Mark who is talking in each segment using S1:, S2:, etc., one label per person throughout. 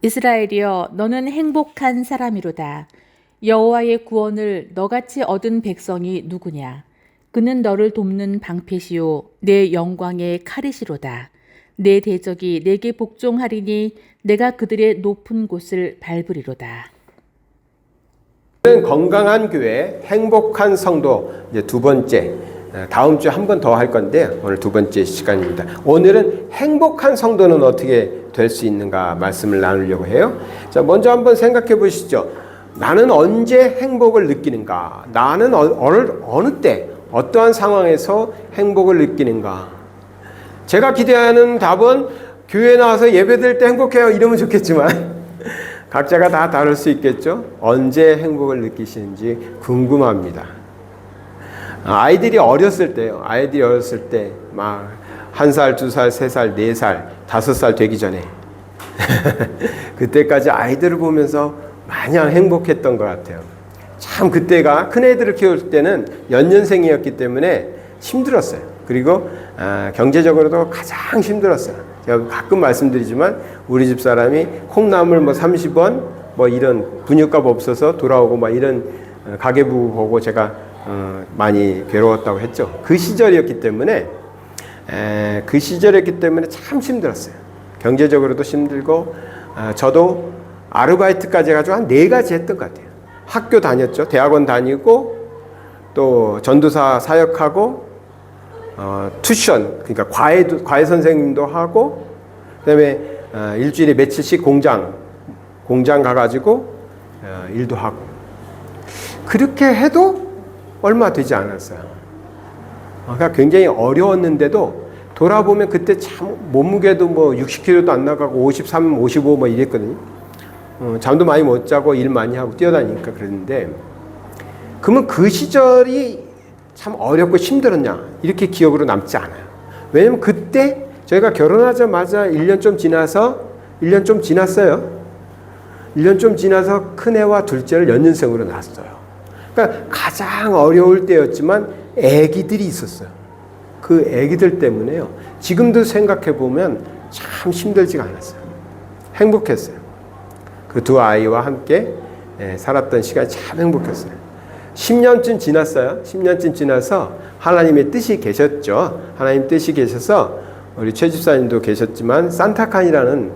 S1: 이스라엘이여 너는 행복한 사람이로다. 여호와의 구원을 너같이 얻은 백성이 누구냐? 그는 너를 돕는 방패시요 내 영광의 칼이시로다. 내 대적이 내게 복종하리니 내가 그들의 높은 곳을 밟으리로다.
S2: 건강한 교회, 행복한 성도 이제 두 번째, 다음 주에 한 번 더 할 건데 오늘 두 번째 시간입니다. 오늘은 행복한 성도는 어떻게 될 수 있는가 말씀을 나누려고 해요. 자, 먼저 한번 생각해 보시죠. 나는 언제 행복을 느끼는가? 나는 어느 때, 어떠한 상황에서 행복을 느끼는가? 제가 기대하는 답은 교회에 나와서 예배드릴 때 행복해요 이러면 좋겠지만 각자가 다 다를 수 있겠죠. 언제 행복을 느끼시는지 궁금합니다. 아이들이 어렸을 때요. 아이들이 어렸을 때 막 1살, 2살, 3살, 4살, 5살 되기 전에 그때까지 아이들을 보면서 마냥 행복했던 것 같아요. 참 그때가 큰애들을 키울 때는 연년생이었기 때문에 힘들었어요. 그리고 경제적으로도 가장 힘들었어요. 제가 가끔 말씀드리지만 우리 집 사람이 콩나물 뭐 30원 뭐 이런 분유값 없어서 돌아오고 막 이런 가계부 보고 제가 많이 괴로웠다고 했죠. 그 시절이었기 때문에 참 힘들었어요. 경제적으로도 힘들고 저도 아르바이트까지 해가지고 한 4가지 했던 것 같아요. 학교 다녔죠. 대학원 다니고 또 전도사 사역하고 투션 그러니까 과외 선생님도 하고 그다음에 일주일에 며칠씩 공장 가가지고 일도 하고 그렇게 해도 얼마 되지 않았어요. 그러니까 굉장히 어려웠는데도 돌아보면 그때 참 몸무게도 뭐 60kg도 안 나가고 53, 55 뭐 이랬거든요. 잠도 많이 못 자고 일 많이 하고 뛰어다니니까 그랬는데 그러면 그 시절이 참 어렵고 힘들었냐 이렇게 기억으로 남지 않아요. 왜냐면 그때 저희가 결혼하자마자 1년 좀 지났어요. 1년 좀 지나서 큰애와 둘째를 연년생으로 낳았어요. 그러니까 가장 어려울 때였지만 애기들이 있었어요. 그 애기들 때문에요. 지금도 생각해 보면 참 힘들지가 않았어요. 행복했어요. 그 두 아이와 함께 살았던 시간이 참 행복했어요. 10년쯤 지났어요. 10년쯤 지나서 하나님의 뜻이 계셨죠. 하나님 뜻이 계셔서 우리 최 집사님도 계셨지만 산타칸이라는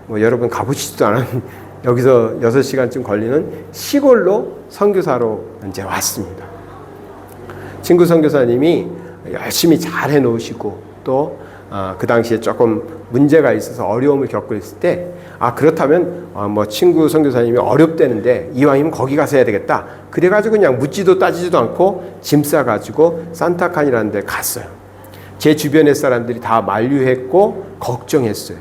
S2: 뭐 여러분 가보시지도 않은 여기서 6시간쯤 걸리는 시골로 선교사로 이제 왔습니다. 친구 선교사님이 열심히 잘 해놓으시고 또 그 당시에 조금 문제가 있어서 어려움을 겪고 있을 때 그렇다면 뭐 친구 선교사님이 어렵다는데 이왕이면 거기 가서 해야 되겠다. 그래가지고 그냥 묻지도 따지지도 않고 짐 싸가지고 산타칸이라는 데 갔어요. 제 주변의 사람들이 다 만류했고 걱정했어요.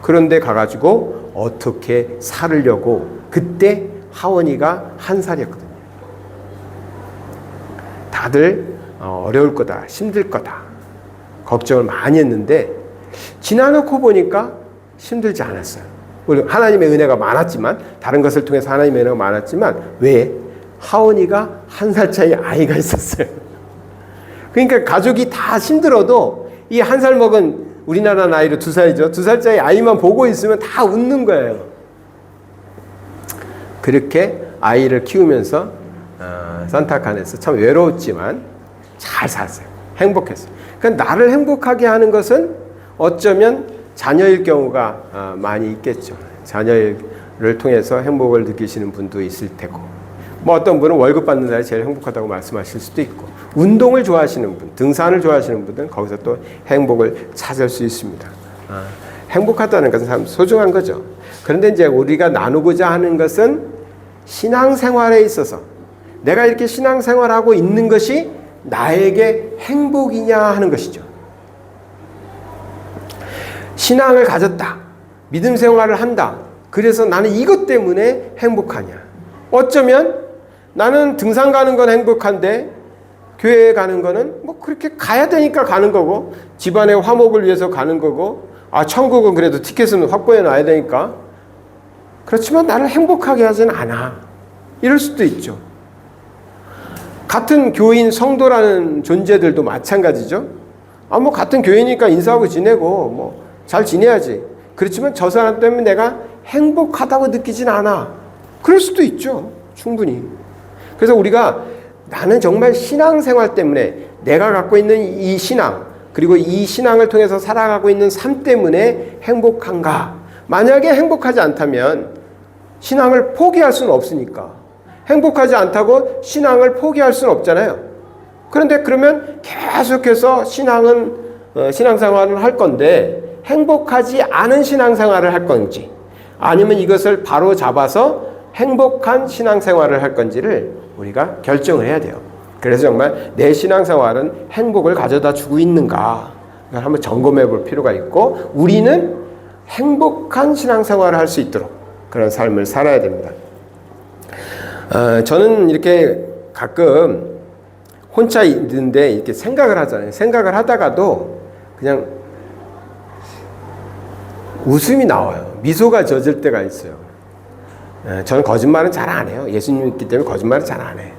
S2: 그런데 가가지고 어떻게 살으려고 그때 하원이가 1살이었거든요. 다들 어려울 거다, 힘들 거다 걱정을 많이 했는데 지나놓고 보니까 힘들지 않았어요. 우리 하나님의 은혜가 많았지만 다른 것을 통해서 하나님의 은혜가 많았지만 왜? 하원이가 1살 차이 아이가 있었어요. 그러니까 가족이 다 힘들어도 이 1살 먹은 우리나라 나이로 2살이죠. 2살 차이 아이만 보고 있으면 다 웃는 거예요. 그렇게 아이를 키우면서 산타칸에서 참 외로웠지만 잘 살았어요. 행복했어요. 그러니까 나를 행복하게 하는 것은 어쩌면 자녀일 경우가 많이 있겠죠. 자녀를 통해서 행복을 느끼시는 분도 있을 테고 뭐 어떤 분은 월급 받는 날이 제일 행복하다고 말씀하실 수도 있고 운동을 좋아하시는 분, 등산을 좋아하시는 분들은 거기서 또 행복을 찾을 수 있습니다. 행복하다는 것은 참 소중한 거죠. 그런데 이제 우리가 나누고자 하는 것은 신앙생활에 있어서 내가 이렇게 신앙생활하고 있는 것이 나에게 행복이냐 하는 것이죠. 신앙을 가졌다. 믿음 생활을 한다. 그래서 나는 이것 때문에 행복하냐. 어쩌면 나는 등산 가는 건 행복한데 교회에 가는 거는 뭐 그렇게 가야 되니까 가는 거고 집안의 화목을 위해서 가는 거고 천국은 그래도 티켓은 확보해 놔야 되니까 그렇지만 나를 행복하게 하지는 않아. 이럴 수도 있죠. 같은 교인 성도라는 존재들도 마찬가지죠. 뭐 같은 교회니까 인사하고 지내고 뭐 잘 지내야지. 그렇지만 저 사람 때문에 내가 행복하다고 느끼진 않아. 그럴 수도 있죠. 충분히. 그래서 우리가 나는 정말 신앙생활 때문에 내가 갖고 있는 이 신앙, 그리고 이 신앙을 통해서 살아가고 있는 삶 때문에 행복한가? 만약에 행복하지 않다면 신앙을 포기할 수는 없으니까. 행복하지 않다고 신앙을 포기할 수는 없잖아요. 그런데 그러면 계속해서 신앙생활을 할 건데 행복하지 않은 신앙생활을 할 건지, 아니면 이것을 바로 잡아서 행복한 신앙생활을 할 건지를 우리가 결정을 해야 돼요. 그래서 정말 내 신앙생활은 행복을 가져다 주고 있는가 한번 점검해 볼 필요가 있고, 우리는 행복한 신앙생활을 할 수 있도록 그런 삶을 살아야 됩니다. 저는 이렇게 가끔 혼자 있는데 이렇게 생각을 하잖아요. 생각을 하다가도 그냥 웃음이 나와요. 미소가 젖을 때가 있어요. 저는 거짓말은 잘 안 해요. 예수님 믿기 때문에 거짓말은 잘 안 해요.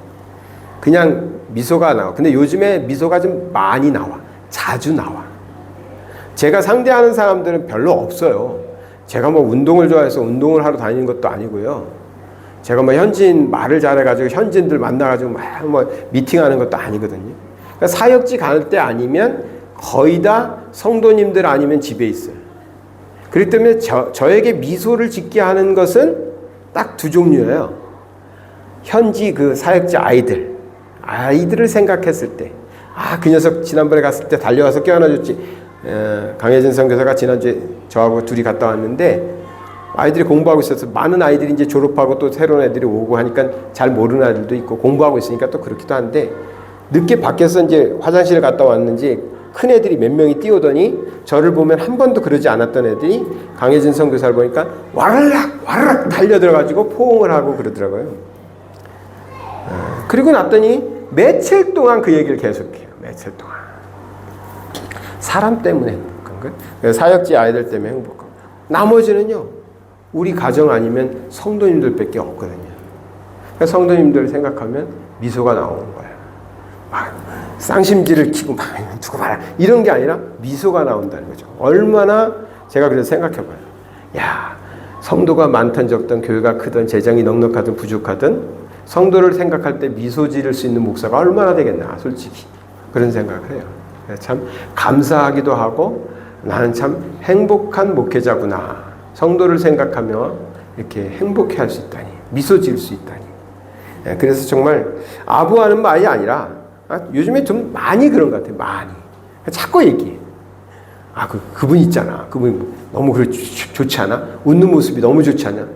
S2: 그냥 미소가 나와. 근데 요즘에 미소가 좀 많이 나와. 자주 나와. 제가 상대하는 사람들은 별로 없어요. 제가 뭐 운동을 좋아해서 운동을 하러 다니는 것도 아니고요. 제가 뭐 현지인 말을 잘해가지고 현지인들 만나가지고 막 뭐 미팅하는 것도 아니거든요. 그러니까 사역지 갈 때 아니면 거의 다 성도님들 아니면 집에 있어요. 그렇기 때문에 저에게 미소를 짓게 하는 것은 딱 두 종류예요. 현지 그 사역지 아이들을 생각했을 때, 그 녀석 지난번에 갔을 때 달려와서 껴안아줬지. 강혜진 선교사가 지난주에 저하고 둘이 갔다 왔는데 아이들이 공부하고 있어서, 많은 아이들이 이제 졸업하고 또 새로운 애들이 오고 하니까 잘 모르는 아이들도 있고 공부하고 있으니까 또 그렇기도 한데, 늦게 밖에서 이제 화장실을 갔다 왔는지 큰 애들이 몇 명이 뛰어오더니 저를 보면 한 번도 그러지 않았던 애들이 강혜진 선교사를 보니까 와르락 달려들어가지고 포옹을 하고 그러더라고요. 그리고 났더니 며칠 동안 그 얘기를 계속해요. 며칠 동안. 사람 때문에 행복한 거예요. 사역지 아이들 때문에 행복하고, 나머지는요 우리 가정 아니면 성도님들밖에 없거든요. 그러니까 성도님들 생각하면 미소가 나오는 거예요. 막 쌍심지를 키고 막 두고 봐라 이런 게 아니라 미소가 나온다는 거죠. 얼마나, 제가 그래서 생각해봐요. 야, 성도가 많든 적든, 교회가 크든 재정이 넉넉하든 부족하든 성도를 생각할 때 미소 지을 수 있는 목사가 얼마나 되겠나, 솔직히 그런 생각을 해요. 참 감사하기도 하고, 나는 참 행복한 목회자구나, 성도를 생각하며 이렇게 행복해할 수 있다니, 미소 지을 수 있다니. 그래서 정말 아부하는 말이 아니라, 요즘에 좀 많이 그런 것 같아요. 많이 자꾸 얘기해. 그분 있잖아, 그분 너무 좋지 않아? 웃는 모습이 너무 좋지 않아?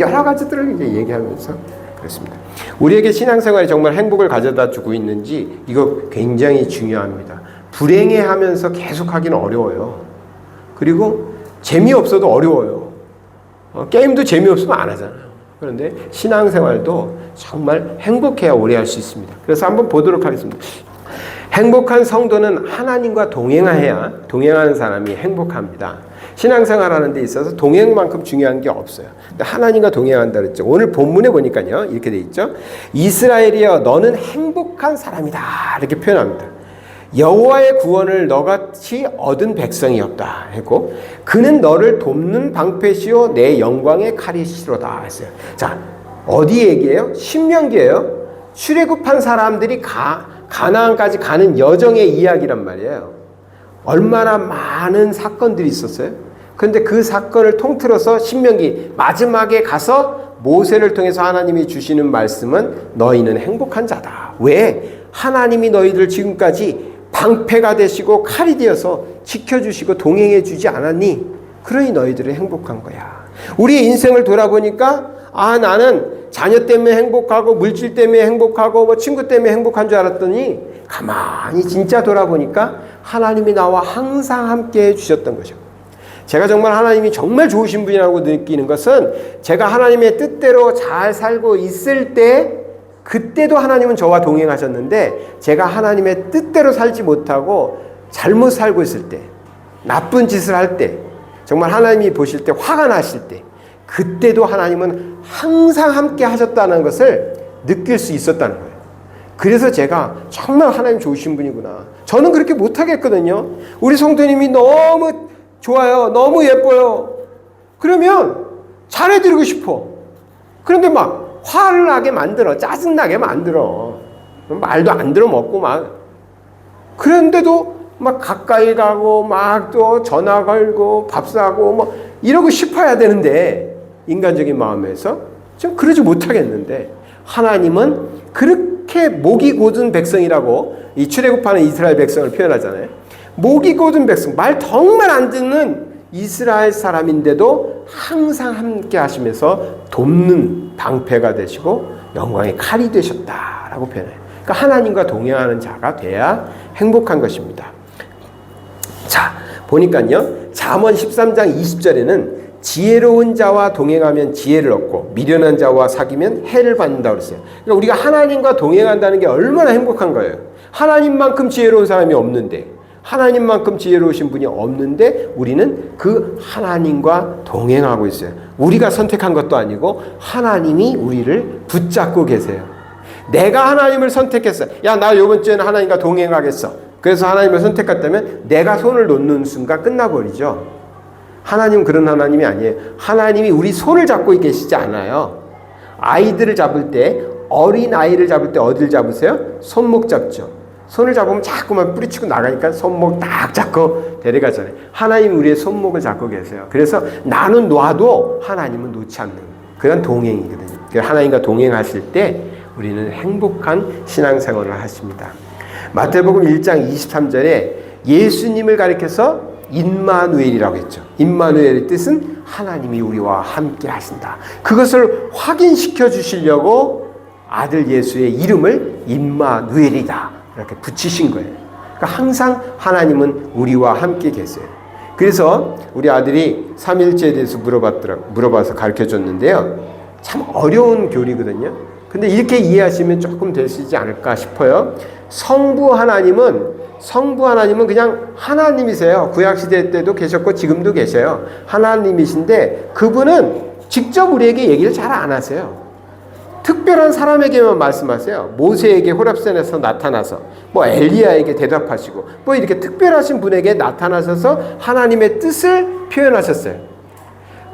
S2: 여러 가지들을 이제 얘기하면서 그렇습니다. 우리에게 신앙생활이 정말 행복을 가져다 주고 있는지, 이거 굉장히 중요합니다. 불행해하면서 계속하기는 어려워요. 그리고 재미없어도 어려워요. 게임도 재미없으면 안 하잖아요. 그런데 신앙생활도 정말 행복해야 오래 할 수 있습니다. 그래서 한번 보도록 하겠습니다. 행복한 성도는 하나님과 동행하는 사람이 행복합니다. 신앙생활하는 데 있어서 동행만큼 중요한 게 없어요. 하나님과 동행한다 그랬죠. 오늘 본문에 보니까요 이렇게 돼 있죠. 이스라엘이여 너는 행복한 사람이다, 이렇게 표현합니다. 여호와의 구원을 너같이 얻은 백성이 없다 했고, 그는 너를 돕는 방패시오 내 영광의 칼이시로다 했어요. 자, 어디 얘기예요? 신명기예요. 출애굽한 사람들이 가나안까지 가는 여정의 이야기란 말이에요. 얼마나 많은 사건들이 있었어요. 그런데 그 사건을 통틀어서 신명기 마지막에 가서 모세를 통해서 하나님이 주시는 말씀은 너희는 행복한 자다. 왜? 하나님이 너희들 지금까지 방패가 되시고 칼이 되어서 지켜주시고 동행해 주지 않았니? 그러니 너희들은 행복한 거야. 우리의 인생을 돌아보니까 나는 자녀 때문에 행복하고 물질 때문에 행복하고 뭐 친구 때문에 행복한 줄 알았더니, 가만히 진짜 돌아보니까 하나님이 나와 항상 함께 해주셨던 거죠. 제가 정말 하나님이 정말 좋으신 분이라고 느끼는 것은, 제가 하나님의 뜻대로 잘 살고 있을 때, 그때도 하나님은 저와 동행하셨는데, 제가 하나님의 뜻대로 살지 못하고 잘못 살고 있을 때, 나쁜 짓을 할 때, 정말 하나님이 보실 때 화가 나실 때, 그때도 하나님은 항상 함께 하셨다는 것을 느낄 수 있었다는 거예요. 그래서 제가 정말 하나님 좋으신 분이구나. 저는 그렇게 못하겠거든요. 우리 성도님이 너무 좋아요, 너무 예뻐요. 그러면 잘해드리고 싶어. 그런데 막 화를 나게 만들어. 짜증나게 만들어. 말도 안 들어먹고 막. 그런데도 막 가까이 가고 막 또 전화 걸고 밥 사고 뭐 이러고 싶어야 되는데 인간적인 마음에서 좀 그러지 못하겠는데 하나님은 그렇게 목이 곧은 백성이라고 이 출애굽하는 이스라엘 백성을 표현하잖아요. 목이 곧은 백성, 말 정말 안 듣는 이스라엘 사람인데도 항상 함께 하시면서 돕는 방패가 되시고 영광의 칼이 되셨다라고 표현해요. 그러니까 하나님과 동행하는 자가 돼야 행복한 것입니다. 자, 보니까요. 잠언 13장 20절에는 지혜로운 자와 동행하면 지혜를 얻고 미련한 자와 사귀면 해를 받는다고 그랬어요. 그러니까 우리가 하나님과 동행한다는 게 얼마나 행복한 거예요. 하나님만큼 지혜로운 사람이 없는데, 하나님만큼 지혜로우신 분이 없는데 우리는 그 하나님과 동행하고 있어요. 우리가 선택한 것도 아니고 하나님이 우리를 붙잡고 계세요. 내가 하나님을 선택했어. 야, 나 이번 주에는 하나님과 동행하겠어. 그래서 하나님을 선택했다면 내가 손을 놓는 순간 끝나버리죠. 하나님은 그런 하나님이 아니에요. 하나님이 우리 손을 잡고 계시지 않아요. 아이들을 잡을 때, 어린 아이를 잡을 때 어디를 잡으세요? 손목 잡죠. 손을 잡으면 자꾸만 뿌리치고 나가니까 손목 딱 잡고 데려가잖아요. 하나님이 우리의 손목을 잡고 계세요. 그래서 나는 놔도 하나님은 놓지 않는 그런 동행이거든요. 하나님과 동행하실 때 우리는 행복한 신앙생활을 하십니다. 마태복음 1장 23절에 예수님을 가리켜서 임마누엘이라고 했죠. 임마누엘의 뜻은 하나님이 우리와 함께 하신다. 그것을 확인시켜 주시려고 아들 예수의 이름을 임마누엘이다 이렇게 붙이신 거예요. 그러니까 항상 하나님은 우리와 함께 계세요. 그래서 우리 아들이 삼일체에 대해서 물어봐서 가르쳐 줬는데요. 참 어려운 교리거든요. 근데 이렇게 이해하시면 조금 되시지 않을까 싶어요. 성부 하나님은 그냥 하나님이세요. 구약시대 때도 계셨고 지금도 계셔요. 하나님이신데 그분은 직접 우리에게 얘기를 잘 안 하세요. 특별한 사람에게만 말씀하세요. 모세에게 호렙산에서 나타나서 뭐 엘리야에게 대답하시고 뭐 이렇게 특별하신 분에게 나타나셔서 하나님의 뜻을 표현하셨어요.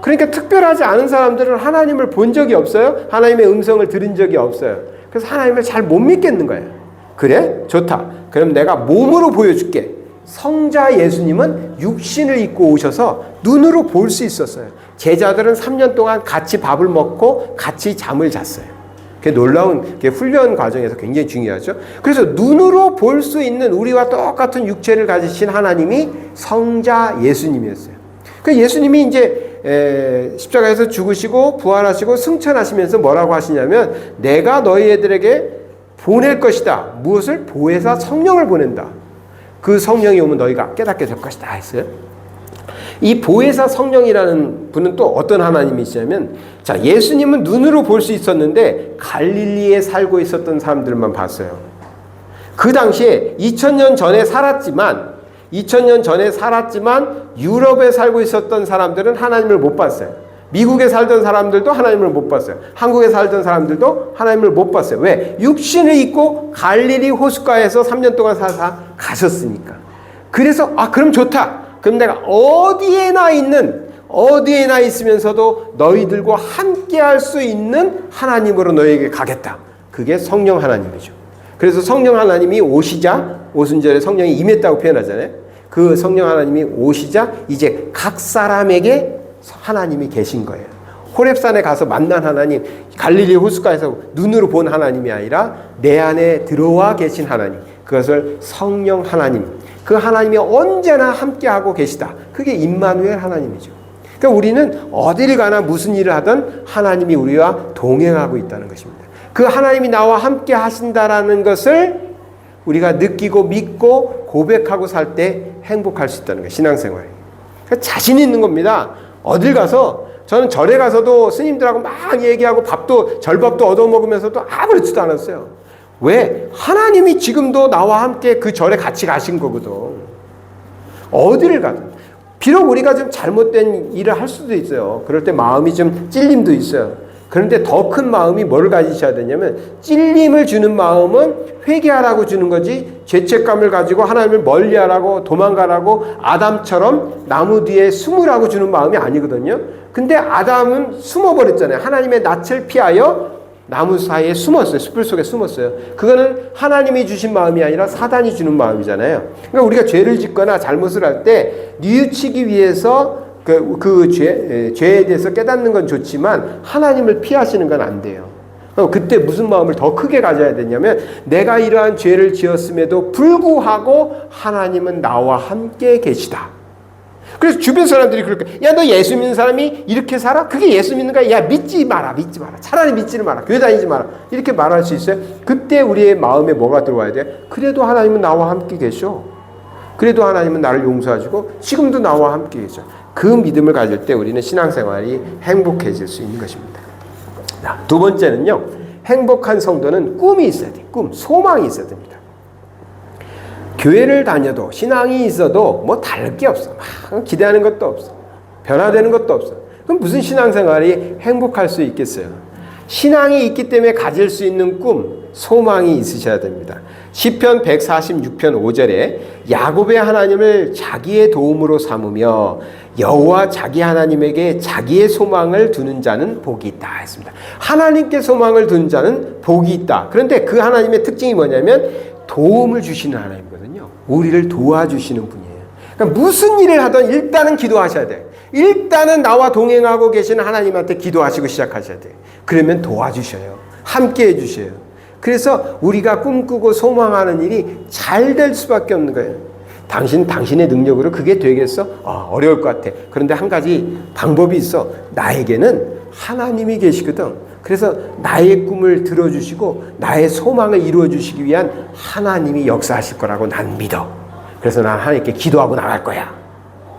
S2: 그러니까 특별하지 않은 사람들은 하나님을 본 적이 없어요. 하나님의 음성을 들은 적이 없어요. 그래서 하나님을 잘 못 믿겠는 거예요. 그래? 좋다. 그럼 내가 몸으로 보여줄게. 성자 예수님은 육신을 입고 오셔서 눈으로 볼 수 있었어요. 제자들은 3년 동안 같이 밥을 먹고 같이 잠을 잤어요. 그게 놀라운 훈련 과정에서 굉장히 중요하죠. 그래서 눈으로 볼 수 있는 우리와 똑같은 육체를 가지신 하나님이 성자 예수님이었어요. 그 예수님이 이제 십자가에서 죽으시고 부활하시고 승천하시면서 뭐라고 하시냐면 내가 너희들에게 보낼 것이다. 무엇을? 보혜사 성령을 보낸다. 그 성령이 오면 너희가 깨닫게 될 것이다 했어요. 이 보혜사 성령이라는 분은 또 어떤 하나님이시냐면 자, 예수님은 눈으로 볼 수 있었는데 갈릴리에 살고 있었던 사람들만 봤어요. 그 당시에 2000년 전에 살았지만 유럽에 살고 있었던 사람들은 하나님을 못 봤어요. 미국에 살던 사람들도 하나님을 못 봤어요. 한국에 살던 사람들도 하나님을 못 봤어요. 왜? 육신을 입고 갈릴리 호숫가에서 3년 동안 살아 가셨으니까. 그래서 그럼 좋다. 그럼 내가 어디에나 있으면서도 너희들과 함께 할 수 있는 하나님으로 너희에게 가겠다. 그게 성령 하나님이죠. 그래서 성령 하나님이 오시자 오순절에 성령이 임했다고 표현하잖아요. 그 성령 하나님이 오시자 이제 각 사람에게 하나님이 계신 거예요. 호렙산에 가서 만난 하나님, 갈릴리 호숫가에서 눈으로 본 하나님이 아니라 내 안에 들어와 계신 하나님, 그것을 성령 하나님, 그 하나님이 언제나 함께하고 계시다. 그게 임마누엘 하나님이죠. 그러니까 우리는 어디를 가나 무슨 일을 하든 하나님이 우리와 동행하고 있다는 것입니다. 그 하나님이 나와 함께 하신다라는 것을 우리가 느끼고 믿고 고백하고 살 때 행복할 수 있다는 거예요. 신앙생활. 그러니까 자신 있는 겁니다. 어딜 가서 저는 절에 가서도 스님들하고 막 얘기하고 절밥도 얻어먹으면서도 아무렇지도 않았어요. 왜? 하나님이 지금도 나와 함께 그 절에 같이 가신 거거든. 어디를 가든. 비록 우리가 좀 잘못된 일을 할 수도 있어요. 그럴 때 마음이 좀 찔림도 있어요. 그런데 더 큰 마음이 뭐를 가지셔야 되냐면 찔림을 주는 마음은 회개하라고 주는 거지 죄책감을 가지고 하나님을 멀리하라고 도망가라고 아담처럼 나무 뒤에 숨으라고 주는 마음이 아니거든요. 근데 아담은 숨어버렸잖아요. 하나님의 낯을 피하여 나무 사이에 숨었어요. 숯불 속에 숨었어요. 그거는 하나님이 주신 마음이 아니라 사단이 주는 마음이잖아요. 그러니까 우리가 죄를 짓거나 잘못을 할 때 뉘우치기 위해서 죄에 대해서 깨닫는 건 좋지만 하나님을 피하시는 건 안 돼요. 그때 무슨 마음을 더 크게 가져야 되냐면 내가 이러한 죄를 지었음에도 불구하고 하나님은 나와 함께 계시다. 그래서 주변 사람들이 그럴 거야. 야, 너 예수 믿는 사람이 이렇게 살아? 그게 예수 믿는 거야? 야, 믿지 마라. 차라리 믿지를 마라. 교회 다니지 마라. 이렇게 말할 수 있어요. 그때 우리의 마음에 뭐가 들어와야 돼? 그래도 하나님은 나와 함께 계셔. 그래도 하나님은 나를 용서하시고 지금도 나와 함께 계셔. 그 믿음을 가질 때 우리는 신앙생활이 행복해질 수 있는 것입니다. 자, 두 번째는요. 행복한 성도는 꿈이 있어야 돼. 소망이 있어야 됩니다. 교회를 다녀도 신앙이 있어도 뭐 다를 게 없어. 막 기대하는 것도 없어. 변화되는 것도 없어. 그럼 무슨 신앙생활이 행복할 수 있겠어요? 신앙이 있기 때문에 가질 수 있는 꿈, 소망이 있으셔야 됩니다. 시편 146편 5절에 야곱의 하나님을 자기의 도움으로 삼으며 여호와 자기 하나님에게 자기의 소망을 두는 자는 복이 있다 했습니다. 하나님께 소망을 두는 자는 복이 있다. 그런데 그 하나님의 특징이 뭐냐면 도움을 주시는 하나님이거든요. 우리를 도와주시는 분이에요. 그러니까 무슨 일을 하든 일단은 기도하셔야 돼요. 일단은 나와 동행하고 계시는 하나님한테 기도하시고 시작하셔야 돼요. 그러면 도와주셔요. 함께 해주셔요. 그래서 우리가 꿈꾸고 소망하는 일이 잘 될 수밖에 없는 거예요. 당신의 능력으로 그게 되겠어? 어려울 것 같아. 그런데 한 가지 방법이 있어. 나에게는 하나님이 계시거든. 그래서 나의 꿈을 들어주시고 나의 소망을 이루어주시기 위한 하나님이 역사하실 거라고 난 믿어. 그래서 난 하나님께 기도하고 나갈 거야.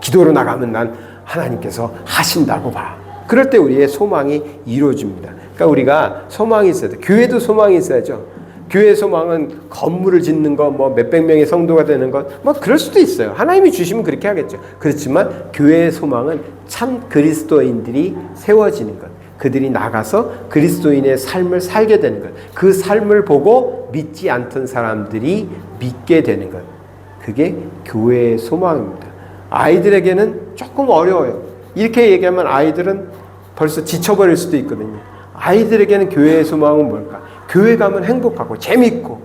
S2: 기도로 나가면 난 하나님께서 하신다고 봐. 그럴 때 우리의 소망이 이루어집니다. 그러니까 우리가 소망이 있어야 돼. 교회도 소망이 있어야죠. 교회 소망은 건물을 짓는 것, 뭐 몇백 명의 성도가 되는 것, 뭐 그럴 수도 있어요. 하나님이 주시면 그렇게 하겠죠. 그렇지만 교회의 소망은 참 그리스도인들이 세워지는 것. 그들이 나가서 그리스도인의 삶을 살게 되는 것. 그 삶을 보고 믿지 않던 사람들이 믿게 되는 것. 그게 교회의 소망입니다. 아이들에게는 조금 어려워요. 이렇게 얘기하면 아이들은 벌써 지쳐버릴 수도 있거든요. 아이들에게는 교회의 소망은 뭘까? 교회 가면 행복하고 재밌고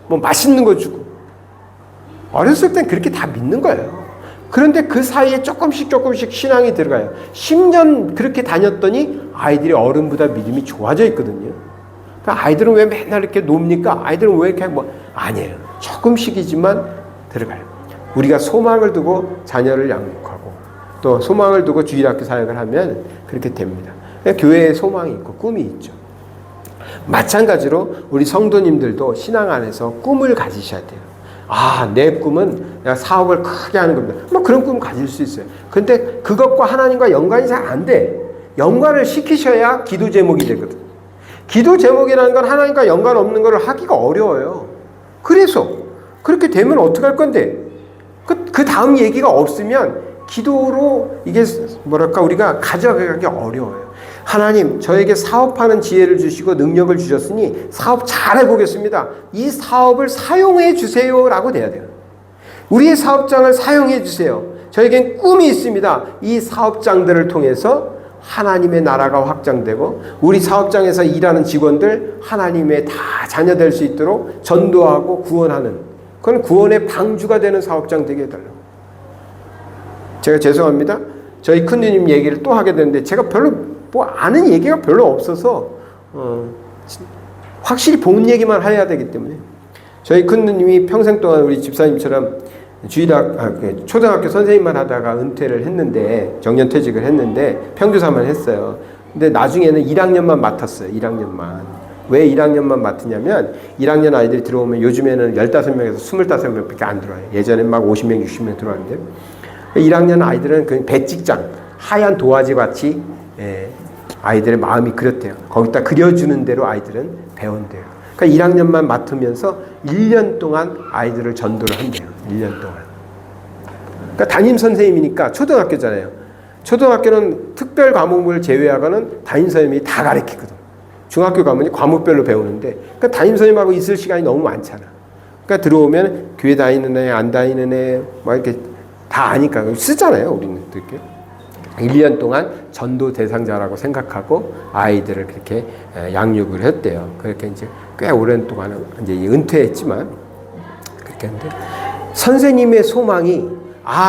S2: 뭐 맛있는 거 주고. 어렸을 땐 그렇게 다 믿는 거예요. 그런데 그 사이에 조금씩 신앙이 들어가요. 10년 그렇게 다녔더니 아이들이 어른보다 믿음이 좋아져 있거든요. 그러니까 아이들은 왜 맨날 이렇게 놉니까? 아이들은 왜 이렇게 아니에요. 조금씩이지만 들어가요. 우리가 소망을 두고 자녀를 양육하고 또 소망을 두고 주일학교 사역을 하면 그렇게 됩니다. 그러니까 교회에 소망이 있고 꿈이 있죠. 마찬가지로 우리 성도님들도 신앙 안에서 꿈을 가지셔야 돼요. 내 꿈은 내가 사업을 크게 하는 겁니다. 뭐 그런 꿈을 가질 수 있어요. 근데 그것과 하나님과 연관이 잘 안 돼. 연관을 시키셔야 기도 제목이 되거든. 기도 제목이라는 건 하나님과 연관 없는 걸 하기가 어려워요. 그래서 그렇게 되면 어떡할 건데? 그 다음 얘기가 없으면 기도로 이게 우리가 가져가기 어려워요. 하나님, 저에게 사업하는 지혜를 주시고 능력을 주셨으니 사업 잘 해보겠습니다. 이 사업을 사용해 주세요라고 돼야 돼요. 우리의 사업장을 사용해 주세요. 저에겐 꿈이 있습니다. 이 사업장들을 통해서 하나님의 나라가 확장되고 우리 사업장에서 일하는 직원들 하나님의 다 자녀 될 수 있도록 전도하고 구원하는, 그건 구원의 방주가 되는 사업장 되게 해달라고. 제가 죄송합니다. 저희 큰 누님 얘기를 또 하게 되는데 제가 별로 아는 얘기가 별로 없어서 확실히 본 얘기만 해야 되기 때문에. 저희 큰 누님이 평생 동안 우리 집사님처럼 초등학교 선생님만 하다가 은퇴를 했는데, 정년퇴직을 했는데 평교사만 했어요. 근데 나중에는 1학년만 맡았어요. 1학년만. 왜 1학년만 맡으냐면 1학년 아이들이 들어오면 요즘에는 15명에서 25명밖에 안 들어와요. 예전엔 막 50명, 60명 들어왔는데 1학년 아이들은 그 배찍장, 하얀 도화지 같이 아이들의 마음이 그렇대요. 거기다 그려주는 대로 아이들은 배운대요. 그러니까 1학년만 맡으면서 1년 동안 아이들을 전도를 한대요. 1년 동안. 그러니까 담임 선생님이니까 초등학교잖아요. 초등학교는 특별 과목을 제외하고는 담임선생님이 다 가르치거든. 중학교 가면 과목별로 배우는데, 그러니까 담임선생님하고 있을 시간이 너무 많잖아. 그러니까 들어오면 교회 다니는 애, 안 다니는 애, 막 이렇게 다 아니까 쓰잖아요, 우리는. 이렇게. 1년 동안 전도 대상자라고 생각하고 아이들을 그렇게 양육을 했대요. 그렇게 이제 꽤 오랜 동안 이제 은퇴했지만 그렇게 했는데, 선생님의 소망이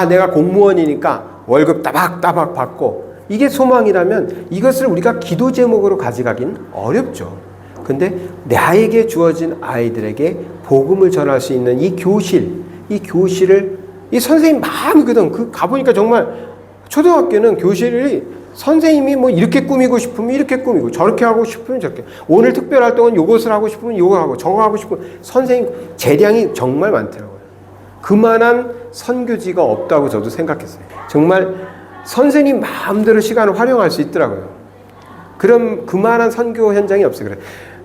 S2: 내가 공무원이니까 월급 따박따박 받고, 이게 소망이라면 이것을 우리가 기도 제목으로 가져가긴 어렵죠. 근데 나에게 주어진 아이들에게 복음을 전할 수 있는 이 교실을 이 선생님 마음이거든. 그 가보니까 정말 초등학교는 교실이 선생님이 뭐 이렇게 꾸미고 싶으면 이렇게 꾸미고, 저렇게 하고 싶으면 저렇게, 오늘 특별 활동은 요것을 하고 싶으면 요거 하고, 저거 하고 싶으면, 선생님 재량이 정말 많더라고요. 그만한 선교지가 없다고 저도 생각했어요. 정말 선생님 마음대로 시간을 활용할 수 있더라고요. 그럼 그만한 선교 현장이 없어요. 그래,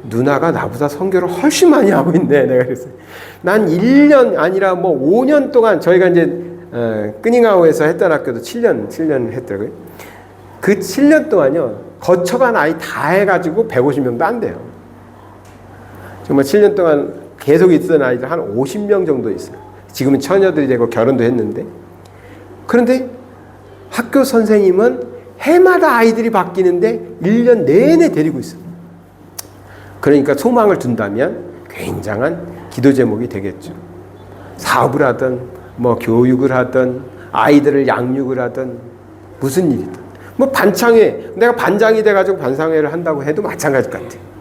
S2: 누나가 나보다 선교를 훨씬 많이 하고 있네. 내가 그랬어요. 난 1년 아니라 뭐 5년 동안, 저희가 이제 끄닝아웃에서 했던 학교도 7년 했더라고요. 그 7년 동안요, 거쳐간 아이 다 해가지고 150명도 안 돼요. 정말 7년 동안 계속 있던 아이들 한 50명 정도 있어요. 지금은 처녀들이 되고 결혼도 했는데. 그런데 학교 선생님은 해마다 아이들이 바뀌는데 1년 내내 데리고 있어요. 그러니까 소망을 둔다면 굉장한 기도 제목이 되겠죠. 사업을 하든 뭐 교육을 하든 아이들을 양육을 하든 무슨 일이든, 뭐 반창회, 내가 반장이 돼가지고 반상회를 한다고 해도 마찬가지 같아요.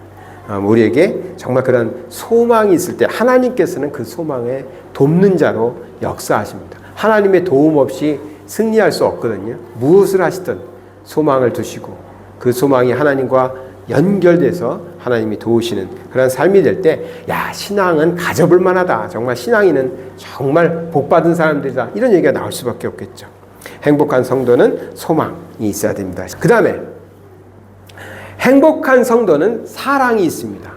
S2: 우리에게 정말 그런 소망이 있을 때 하나님께서는 그 소망에 돕는 자로 역사하십니다. 하나님의 도움 없이 승리할 수 없거든요. 무엇을 하시든 소망을 두시고 그 소망이 하나님과 연결돼서 하나님이 도우시는 그런 삶이 될 때, 신앙은 가져볼 만하다. 정말 신앙인은 정말 복받은 사람들이다. 이런 얘기가 나올 수밖에 없겠죠. 행복한 성도는 소망이 있어야 됩니다. 그 다음에 행복한 성도는 사랑이 있습니다.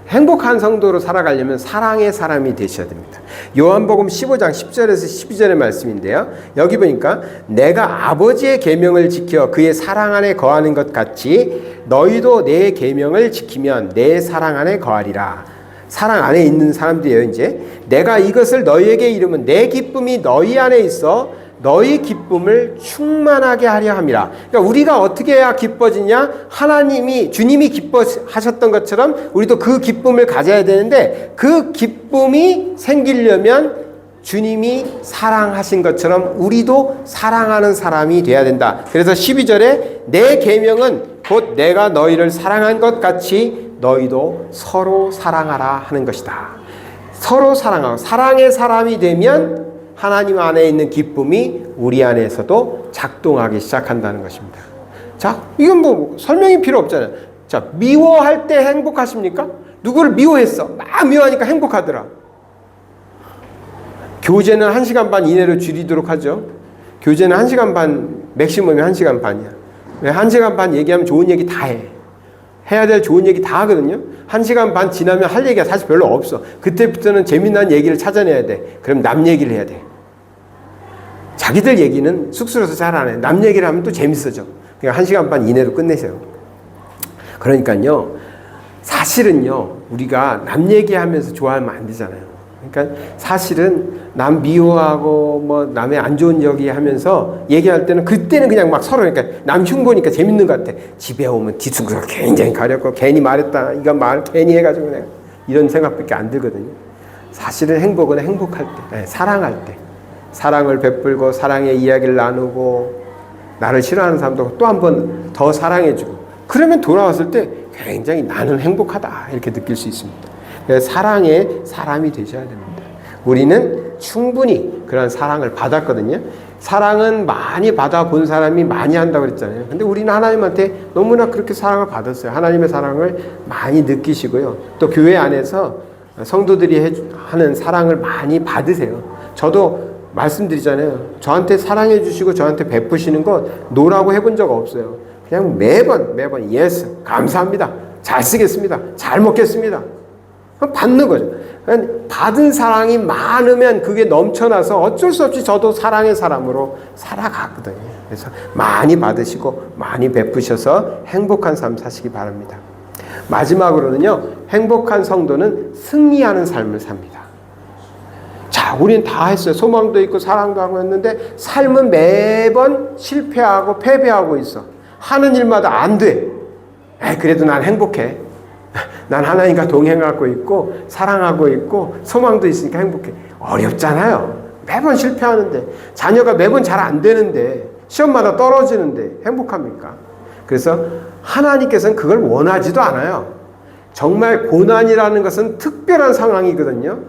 S2: 행복한 성도로 살아가려면 사랑의 사람이 되셔야 됩니다. 요한복음 15장 10절에서 12절의 말씀인데요. 여기 보니까 내가 아버지의 계명을 지켜 그의 사랑 안에 거하는 것 같이 너희도 내 계명을 지키면 내 사랑 안에 거하리라. 사랑 안에 있는 사람들이에요. 이제 내가 이것을 너희에게 이르면 내 기쁨이 너희 안에 있어 너희 기쁨을 충만하게 하려 함이라. 그러니까 우리가 어떻게 해야 기뻐지냐? 주님이 기뻐하셨던 것처럼 우리도 그 기쁨을 가져야 되는데, 그 기쁨이 생기려면 주님이 사랑하신 것처럼 우리도 사랑하는 사람이 돼야 된다. 그래서 12절에 내 계명은 곧 내가 너희를 사랑한 것 같이 너희도 서로 사랑하라 하는 것이다. 서로 사랑하고, 사랑의 사람이 되면 하나님 안에 있는 기쁨이 우리 안에서도 작동하기 시작한다는 것입니다. 자, 이건 뭐 설명이 필요 없잖아요. 자, 미워할 때 행복하십니까? 누구를 미워했어. 막 미워하니까 행복하더라. 교재는 1시간 반 이내로 줄이도록 하죠. 교재는 1시간 반, 맥시멈이 1시간 반이야. 왜 1시간 반 얘기하면 좋은 얘기 다 해. 해야 될 좋은 얘기 다 하거든요. 1시간 반 지나면 할 얘기가 사실 별로 없어. 그때부터는 재미난 얘기를 찾아내야 돼. 그럼 남 얘기를 해야 돼. 자기들 얘기는 쑥스러워서 잘 안 해. 남 얘기를 하면 또 재밌어져. 그러니까 1시간 반 이내로 끝내세요. 그러니까요, 사실은요, 우리가 남 얘기하면서 좋아하면 안 되잖아요. 그러니까 사실은 남 미워하고 뭐 남의 안 좋은 얘기 하면서 얘기할 때는, 그때는 그냥 막 서로, 그러니까 남 흉보니까 재밌는 것 같아. 집에 오면 뒤숭숭 굉장히 가렵고 괜히 말했다, 이거 말 괜히 해가지고 내가 이런 생각밖에 안 들거든요. 사실은 행복은 행복할 때, 사랑할 때, 사랑을 베풀고 사랑의 이야기를 나누고 나를 싫어하는 사람도 또 한 번 더 사랑해주고, 그러면 돌아왔을 때 굉장히 나는 행복하다 이렇게 느낄 수 있습니다. 그래서 사랑의 사람이 되셔야 됩니다. 우리는 충분히 그런 사랑을 받았거든요. 사랑은 많이 받아본 사람이 많이 한다고 그랬잖아요. 근데 우리는 하나님한테 너무나 그렇게 사랑을 받았어요. 하나님의 사랑을 많이 느끼시고요. 또 교회 안에서 성도들이 하는 사랑을 많이 받으세요. 저도 말씀드리잖아요. 저한테 사랑해 주시고 저한테 베푸시는 거 노라고 해본 적 없어요. 그냥 매번 예스, 감사합니다, 잘 쓰겠습니다, 잘 먹겠습니다, 받는 거죠. 받은 사랑이 많으면 그게 넘쳐나서 어쩔 수 없이 저도 사랑의 사람으로 살아가거든요. 그래서 많이 받으시고 많이 베푸셔서 행복한 삶 사시기 바랍니다. 마지막으로는요, 행복한 성도는 승리하는 삶을 삽니다. 자, 우린 다 했어요. 소망도 있고 사랑도 하고 했는데 삶은 매번 실패하고 패배하고 있어. 하는 일마다 안 돼. 그래도 난 행복해. 난 하나님과 동행하고 있고 사랑하고 있고 소망도 있으니까 행복해. 어렵잖아요. 매번 실패하는데, 자녀가 매번 잘 안 되는데, 시험마다 떨어지는데 행복합니까? 그래서 하나님께서는 그걸 원하지도 않아요. 정말 고난이라는 것은 특별한 상황이거든요.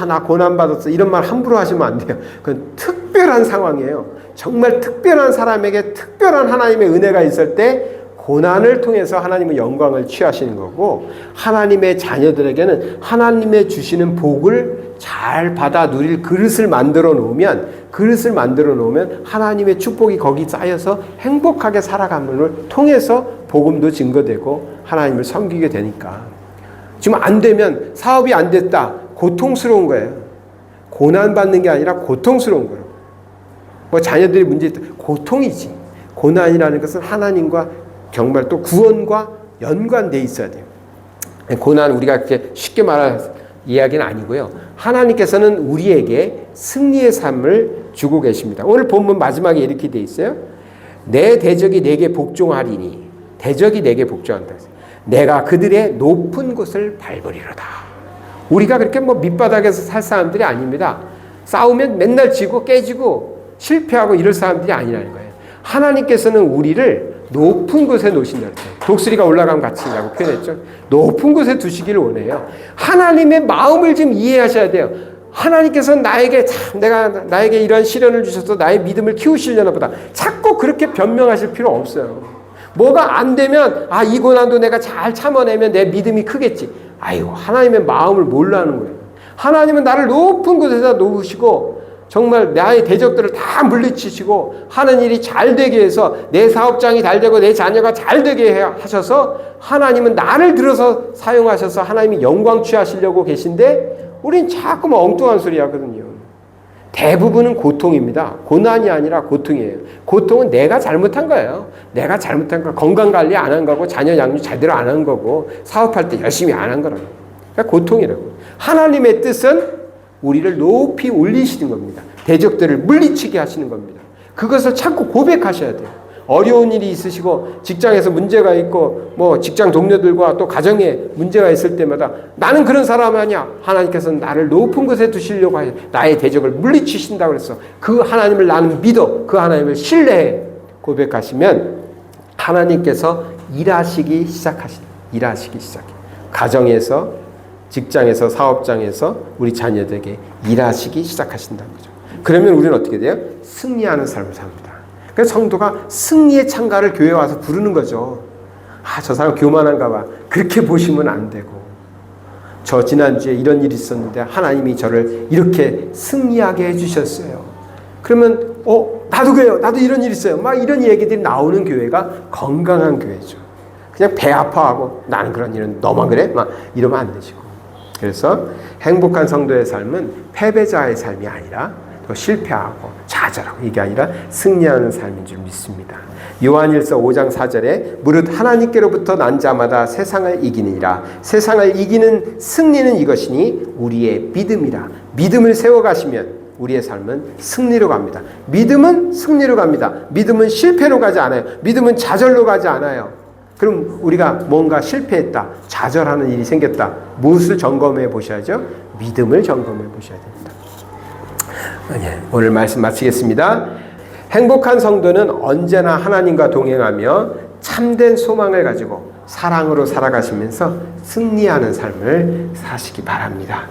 S2: 나 고난받았어, 이런 말 함부로 하시면 안 돼요. 그건 특별한 상황이에요. 정말 특별한 사람에게 특별한 하나님의 은혜가 있을 때 고난을 통해서 하나님은 영광을 취하시는 거고, 하나님의 자녀들에게는 하나님의 주시는 복을 잘 받아 누릴 그릇을 만들어 놓으면 하나님의 축복이 거기 쌓여서 행복하게 살아감을 통해서 복음도 증거되고 하나님을 섬기게 되니까. 지금 안 되면, 사업이 안 됐다, 고통스러운 거예요. 고난받는 게 아니라 고통스러운 거예요. 뭐 자녀들이 문제 있다, 고통이지. 고난이라는 것은 하나님과 정말 또 구원과 연관되어 있어야 돼요. 고난 우리가 그렇게 쉽게 말할 이야기는 아니고요. 하나님께서는 우리에게 승리의 삶을 주고 계십니다. 오늘 본문 마지막에 이렇게 되어 있어요. 내 대적이 내게 복종하리니, 대적이 내게 복종한다. 내가 그들의 높은 곳을 밟으리로다. 우리가 그렇게 뭐 밑바닥에서 살 사람들이 아닙니다. 싸우면 맨날 지고 깨지고 실패하고 이럴 사람들이 아니라는 거예요. 하나님께서는 우리를 높은 곳에 놓으신다. 독수리가 올라가면 갇힌다고 표현했죠. 높은 곳에 두시기를 원해요. 하나님의 마음을 좀 이해하셔야 돼요. 하나님께서는 나에게 이런 시련을 주셔서 나의 믿음을 키우시려나 보다. 자꾸 그렇게 변명하실 필요 없어요. 뭐가 안 되면, 이 고난도 내가 잘 참아내면 내 믿음이 크겠지. 하나님의 마음을 몰라는 거예요. 하나님은 나를 높은 곳에다 놓으시고 정말 나의 대적들을 다 물리치시고 하는 일이 잘 되게 해서 내 사업장이 잘 되고 내 자녀가 잘 되게 하셔서 하나님은 나를 들어서 사용하셔서 하나님이 영광 취하시려고 계신데, 우린 자꾸 엉뚱한 소리 하거든요. 대부분은 고통입니다. 고난이 아니라 고통이에요. 고통은 내가 잘못한 거예요. 내가 잘못한 거, 건강관리 안 한 거고 자녀 양육 제대로 안 한 거고 사업할 때 열심히 안 한 거라고. 그러니까 고통이라고. 하나님의 뜻은 우리를 높이 올리시는 겁니다. 대적들을 물리치게 하시는 겁니다. 그것을 자꾸 고백하셔야 돼요. 어려운 일이 있으시고 직장에서 문제가 있고 뭐 직장 동료들과 또 가정에 문제가 있을 때마다 나는 그런 사람 아니야. 하나님께서는 나를 높은 곳에 두시려고 하셔. 나의 대적을 물리치신다고 그랬어. 그 하나님을 나는 믿어. 그 하나님을 신뢰해. 고백하시면 하나님께서 일하시기 시작해. 가정에서, 직장에서, 사업장에서 우리 자녀들에게 일하시기 시작하신다는 거죠. 그러면 우리는 어떻게 돼요? 승리하는 삶을 삽니다. 그래서 성도가 승리의 찬가를 교회에 와서 부르는 거죠. 저 사람 교만한가 봐. 그렇게 보시면 안 되고, 저 지난주에 이런 일이 있었는데 하나님이 저를 이렇게 승리하게 해주셨어요. 그러면 나도 그래요. 나도 이런 일 있어요. 막 이런 얘기들이 나오는 교회가 건강한 교회죠. 그냥 배 아파하고 나는 그런 일은 너만 그래? 막 이러면 안 되시고. 그래서 행복한 성도의 삶은 패배자의 삶이 아니라 또 실패하고 좌절하고 이게 아니라 승리하는 삶인 줄 믿습니다. 요한일서 5장 4절에 무릇 하나님께로부터 난 자마다 세상을 이기느니라. 세상을 이기는 승리는 이것이니 우리의 믿음이라. 믿음을 세워가시면 우리의 삶은 승리로 갑니다. 믿음은 승리로 갑니다. 믿음은 실패로 가지 않아요. 믿음은 좌절로 가지 않아요. 그럼 우리가 뭔가 실패했다, 좌절하는 일이 생겼다. 무엇을 점검해 보셔야죠? 믿음을 점검해 보셔야 됩니다. 오늘 말씀 마치겠습니다. 행복한 성도는 언제나 하나님과 동행하며 참된 소망을 가지고 사랑으로 살아가시면서 승리하는 삶을 사시기 바랍니다.